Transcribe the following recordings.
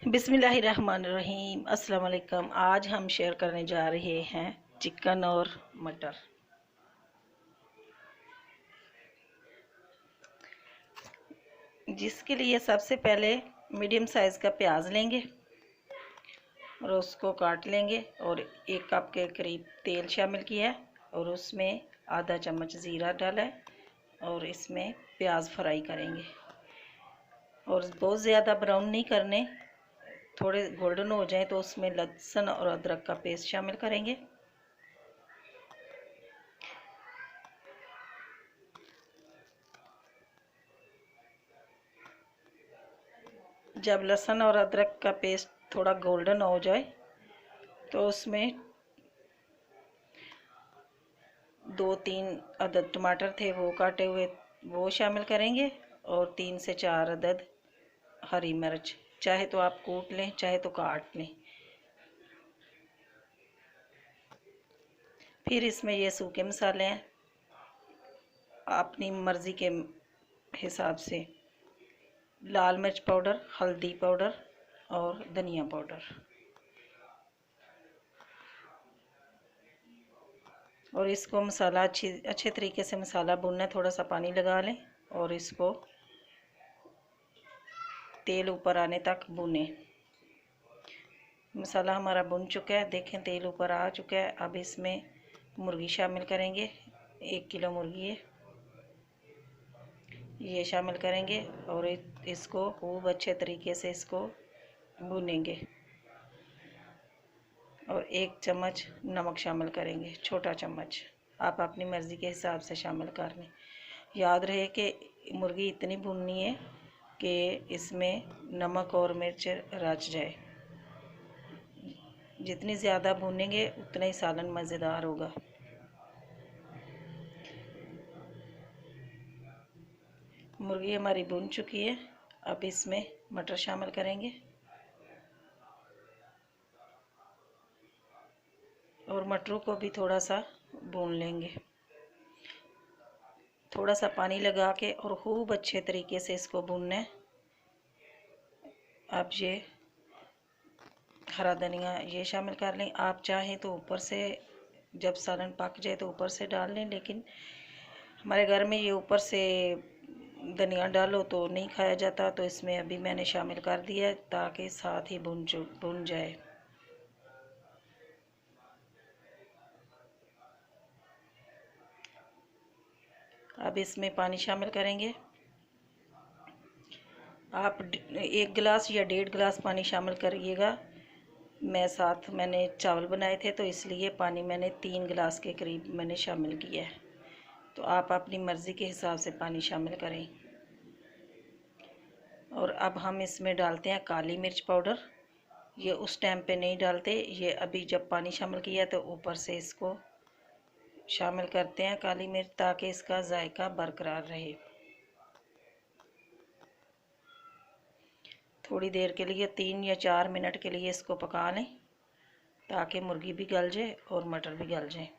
बिस्मिल्लाहिर्रहमानिर्रहीम। अस्सलाम वालेकुम। आज हम शेयर करने जा रहे हैं चिकन और मटर। जिसके लिए सबसे पहले मीडियम साइज़ का प्याज लेंगे और उसको काट लेंगे और 1 कप के करीब तेल शामिल किया है और उसमें आधा चम्मच ज़ीरा डाला है और इसमें प्याज फ्राई करेंगे और बहुत ज़्यादा ब्राउन नहीं करने, थोड़े गोल्डन हो जाए तो उसमें लहसुन और अदरक का पेस्ट शामिल करेंगे। जब लहसुन और अदरक का पेस्ट थोड़ा गोल्डन हो जाए तो उसमें 2-3 अदद टमाटर थे वो काटे हुए वो शामिल करेंगे और 3 से 4 अदद हरी मिर्च, चाहे तो आप कूट लें चाहे तो काट लें। फिर इसमें ये सूखे मसाले हैं अपनी मर्ज़ी के हिसाब से, लाल मिर्च पाउडर, हल्दी पाउडर और धनिया पाउडर। और इसको मसाला अच्छे तरीके से मसाला भूनना है। थोड़ा सा पानी लगा लें और इसको तेल ऊपर आने तक भूनें। मसाला हमारा भुन चुका है, देखें तेल ऊपर आ चुका है। अब इसमें मुर्गी शामिल करेंगे, 1 किलो मुर्गी है ये शामिल करेंगे और इसको खूब अच्छे तरीके से इसको भूनेंगे और 1 चम्मच नमक शामिल करेंगे, छोटा चम्मच। आप अपनी मर्ज़ी के हिसाब से शामिल कर लें। याद रहे कि मुर्गी इतनी भूननी है कि इसमें नमक और मिर्च रच जाए। जितनी ज़्यादा भूनेंगे उतना ही सालन मज़ेदार होगा। मुर्गी हमारी भून चुकी है। अब इसमें मटर शामिल करेंगे और मटरों को भी थोड़ा सा भून लेंगे, थोड़ा सा पानी लगा के और खूब अच्छे तरीके से इसको भूनना है। अब ये हरा धनिया ये शामिल कर लें। आप चाहें तो ऊपर से जब सालन पक जाए तो ऊपर से डाल लें, लेकिन हमारे घर में ये ऊपर से धनिया डालो तो नहीं खाया जाता, तो इसमें अभी मैंने शामिल कर दिया है ताकि साथ ही भुन जाए। अब इसमें पानी शामिल करेंगे। आप 1 गिलास या 1.5 गिलास पानी शामिल करिएगा। मैंने चावल बनाए थे तो इसलिए पानी मैंने 3 गिलास के करीब मैंने शामिल किया है, तो आप अपनी मर्ज़ी के हिसाब से पानी शामिल करें। और अब हम इसमें डालते हैं काली मिर्च पाउडर। ये उस टाइम पे नहीं डालते, ये अभी जब पानी शामिल किया तो ऊपर से इसको शामिल करते हैं काली मिर्च, ताकि इसका जायका बरकरार रहे। थोड़ी देर के लिए 3 या 4 मिनट के लिए इसको पका लें ताकि मुर्गी भी गल जाए और मटर भी गल जाए।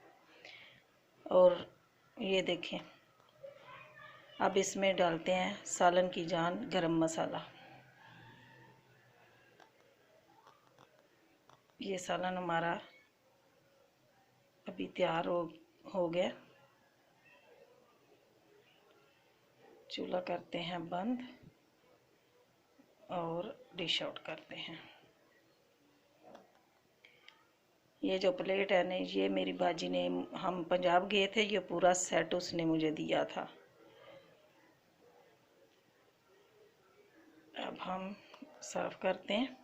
और ये देखें, अब इसमें डालते हैं सालन की जान गरम मसाला। ये सालन हमारा अभी तैयार हो गया। चूल्हा करते हैं बंद और डिश आउट करते हैं। ये जो प्लेट है ना, ये मेरी बाजी ने, हम पंजाब गए थे, ये पूरा सेट उसने मुझे दिया था। अब हम सर्व करते हैं।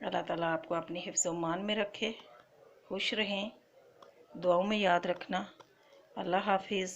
अल्लाह ताला आपको अपनी हिफ्ज़-ओ-मान में रखे, खुश रहें, दुआओं में याद रखना। अल्लाह हाफिज़।